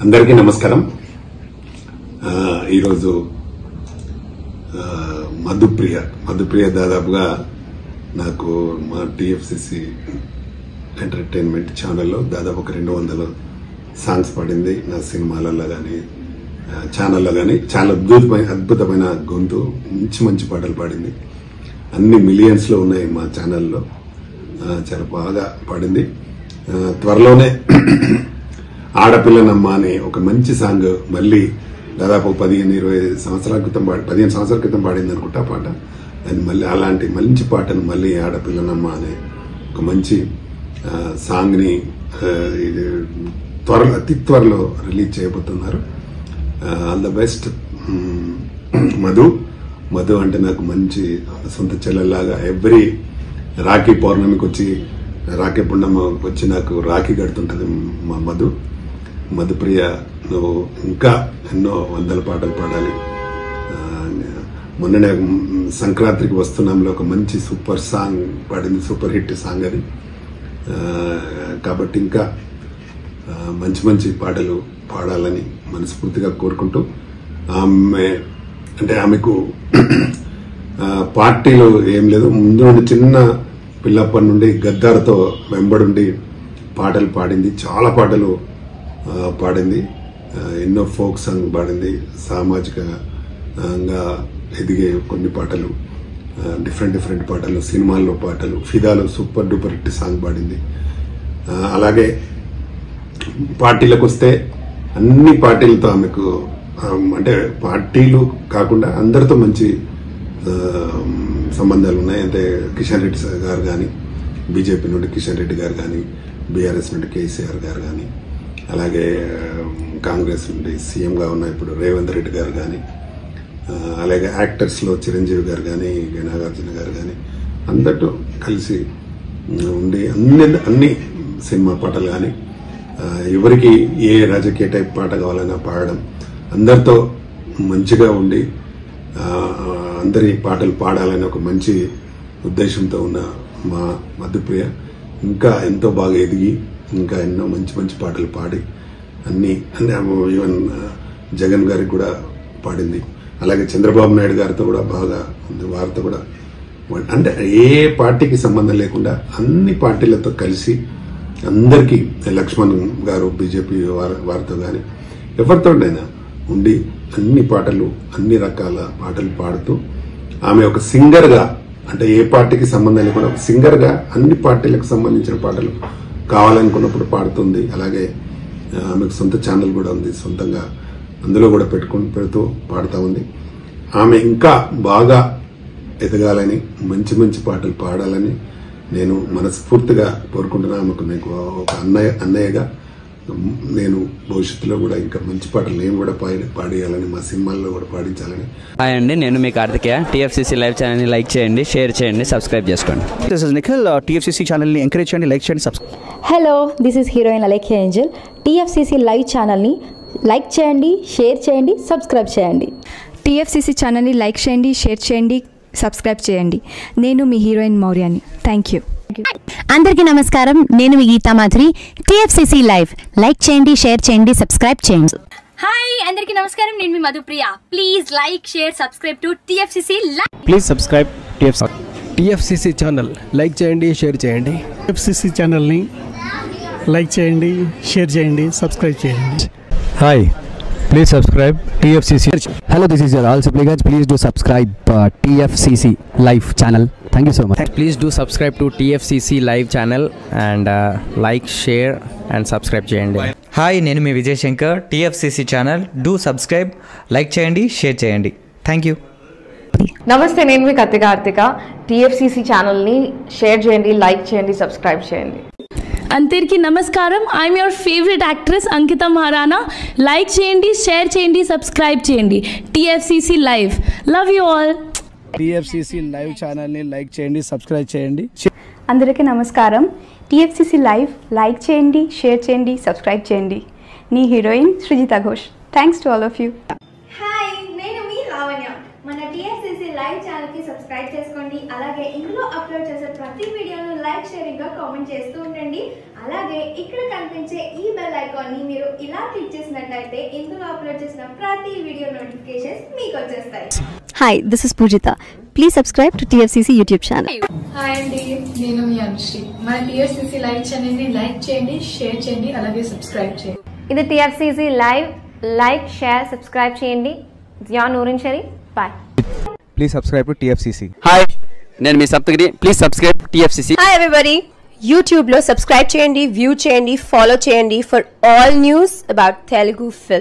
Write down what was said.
అందరికీ నమస్కారం. ఈరోజు మధుప్రియ దాదాపుగా నాకు మా టీఎఫ్సిసి ఎంటర్టైన్మెంట్ ఛానల్లో దాదాపు ఒక 200 సాంగ్స్ పాడింది. నా సినిమాలలో కానీ ఛానల్లో కానీ చాలా అద్భుతమైన గొంతు, మంచి పాటలు పాడింది. అన్ని మిలియన్స్ లో ఉన్నాయి మా ఛానల్లో. చాలా బాగా పాడింది. త్వరలోనే ఆడపిల్లనమ్మ అనే ఒక మంచి సాంగ్ మళ్ళీ దాదాపు 15-20 సంవత్సరాల క్రితం 15 సంవత్సరాల క్రితం పాడింది అనుకుంటా పాట. దాన్ని మళ్ళీ అలాంటి మంచి పాటను మళ్ళీ ఆడపిల్లనమ్మ అనే ఒక మంచి సాంగ్ ని అతి త్వరలో రిలీజ్ చేయబోతున్నారు. All the best. మధు అంటే నాకు మంచి సొంత చెల్లెల్లాగా. ఎవ్రీ రాఖీ పౌర్ణమికి వచ్చి, రాఖీ పున్నమ్మకి వచ్చి నాకు రాఖీ కడుతుంటది మా మధుప్రియ. నువ్వు ఇంకా ఎన్నో 100 పాటలు పాడాలి. మొన్ననే సంక్రాంతికి వస్తున్నాంలో ఒక మంచి సూపర్ సాంగ్ పాడింది, సూపర్ హిట్ సాంగ్ అది. కాబట్టి ఇంకా మంచి పాటలు పాడాలని మనస్ఫూర్తిగా కోరుకుంటూ, ఆమెకు పార్టీలో ఏం లేదు, ముందు నుండి చిన్న పిల్లప్పటి నుండి గద్దార్తో వెంబడుండి పాటలు పాడింది. చాలా పాటలు పాడింది. ఎన్నో ఫోక్ సాంగ్ పాడింది. సామాజికంగా ఎదిగే కొన్ని పాటలు, డిఫరెంట్ పాటలు, సినిమాల్లో పాటలు, ఫిదాలో సూపర్ డూపర్ హిట్ సాంగ్ పాడింది. అలాగే పార్టీలకు వస్తే అన్ని పార్టీలతో ఆమెకు అంటే పార్టీలు కాకుండా అందరితో మంచి సంబంధాలు ఉన్నాయి. అంటే కిషన్ రెడ్డి గారు కానీ, బీజేపీ నుండి కిషన్ రెడ్డి గారు కానీ, బీఆర్ఎస్ నుండి కేసీఆర్ గారు కానీ, అలాగే కాంగ్రెస్ నుండి సీఎంగా ఉన్న ఇప్పుడు రేవంత్ రెడ్డి గారు కానీ, అలాగే యాక్టర్స్ లో చిరంజీవి గారు కానీ, నాగార్జున గారు కానీ, అందరితో కలిసి ఉండి అన్ని సినిమా పాటలు కానీ, ఎవరికి ఏ రాజకీయ టైప్ పాట కావాలన్నా పాడడం, అందరితో మంచిగా ఉండి అందరి పాటలు పాడాలని ఒక మంచి ఉద్దేశంతో ఉన్న మా మధుప్రియ ఇంకా ఎంతో బాగా ఎదిగి ఇంకా ఎన్నో మంచి పాటలు పాడి అన్ని ఈవెన్ జగన్ గారికి కూడా పాడింది. అలాగే చంద్రబాబు నాయుడు గారితో కూడా బాగా ఉంది. వారితో కూడా అంటే ఏ పార్టీకి సంబంధం లేకుండా అన్ని పార్టీలతో కలిసి అందరికీ, లక్ష్మణ్ గారు బీజేపీ వారితో కానీ ఎవరితోనైనా ఉండి అన్ని పాటలు, అన్ని రకాల పాటలు పాడుతూ ఆమె ఒక సింగర్ గా, అంటే ఏ పార్టీకి సంబంధం లేకుండా ఒక సింగర్ గా అన్ని పార్టీలకు సంబంధించిన పాటలు కావాలనుకున్నప్పుడు పాడుతుంది. అలాగే ఆమెకు సొంత ఛానల్ కూడా ఉంది, సొంతంగా అందులో కూడా పెడుతూ పాడుతూ ఉంది. ఆమె ఇంకా బాగా ఎదగాలని, మంచి పాటలు పాడాలని నేను మనస్ఫూర్తిగా కోరుకుంటున్నా. ఆమెకు నాకు ఒక అన్నయ్యగా నేను భవిష్యత్తులో కూడా ఇంకా మంచి పాటలు నేను కూడా పాడేయాలని, మా సినిమాల్లో కూడా పాడించాలని. హాయ్ అండి, నేను మీ కార్తికేయ. టీఎఫ్సిసి లైవ్ ఛానల్ని లైక్ చేయండి, షేర్ చేయండి, సబ్స్క్రైబ్ చేసుకోండి. This is Nikhil. టీఎఫ్సిసి ఛానల్ని ఎంకరేజ్ చేయండి, లైక్ చేయండి, subscribe. Hello, this is heroine Alekhya angel. TFCC live ఛానల్ని లైక్ చేయండి, షేర్ చేయండి, సబ్స్క్రైబ్ చేయండి. టీఎఫ్సిసి ఛానల్ని లైక్ చేయండి, షేర్ చేయండి, సబ్స్క్రైబ్ చేయండి. నేను మీ హీరోయిన్ మౌర్యాని. Thank you. అందరికీ నమస్కారం, నేను మీ Geetha Madhuri. TFCC live like చేయండి, షేర్ చేయండి, సబ్స్క్రైబ్ చేయండి. హాయ్, అందరికీ నమస్కారం, నేను మీ Madhupriya. Please like, share, subscribe to TFCC live. Please subscribe TFCC channel like చేయండి, షేర్ చేయండి. టీఎఫ్సిసి ఛానల్ని లైక్ చేయండి, షేర్ చేయండి, సబ్స్క్రైబ్ చేయండి. Hi, please subscribe TFCC. Hello, this is your Rahul Sipligunj. Please do subscribe TFCC live channel. Thank you so much. Please do subscribe to TFCC live channel and like, share and subscribe చేయండి. Hi, నేను మీ Vijay Shankar. TFCC channel do subscribe, like చేయండి, share చేయండి. Thank you. నమస్తే, నేను మీ Karthika. TFCC ఛానల్ని share చేయండి, లైక్ చేయండి, సబ్స్క్రైబ్ చేయండి. అందరికీ నమస్కారం. I'm your favourite actress Ankita Maharana. Like చేయండి, షేర్ చేయండి, సబ్స్క్రైబ్ చేయండి. TFCC live. Love you all. TFCC live ఛానల్ని లైక్ చేయండి, సబ్స్క్రైబ్ చేయండి. అందరికీ నమస్కారం. టీఎఫ్సిసి లైవ్ లైక్ చేయండి, షేర్ చేయండి, సబ్స్క్రైబ్ చేయండి. నీ heroine Srujitha Ghosh. Thanks to all of you. Hi, నేను మీ లావణ్య. మన టీఎఫ్సిసి లైవ్ ఛానల్కి సబ్స్క్రైబ్ చేసుకోండి. అలాగే ఇందులో అప్లోడ్ చేసే ప్రతి వీడియోను లైక్, షేరింగ్గా కామెంట్ చేస్తూ ఉండండి. అలాగే ఇక్కడ కనిపించే ఈ బెల్ ఐకాన్ని మీరు ఇలా క్లిక్ చేసినట్లయితే ఇందులో అప్లోడ్ చేసిన ప్రతి వీడియో నోటిఫికేషన్స్ మీకు వచ్చేస్తాయి. Hi, this is Pujita. Please subscribe to TFCC YouTube channel. Hi అండి, నేను మీ అనుశ్రీ. మన TFCC లైవ్ ఛానల్ని లైక్ చేయండి, షేర్ చేయండి, అలాగే సబ్స్క్రైబ్ చేయండి. ఇది TFCC live. Like, share, subscribe చేయండి. Jiya Noorin Shari. Bye. Please subscribe to TFCC. హాయ్, నేను మీ Saptagiri. Please subscribe TFCC. Hi everybody, యూట్యూబ్లో సబ్స్క్రైబ్ చేయండి, వ్యూ చేయండి, ఫాలో చేయండి for all news about Telugu film.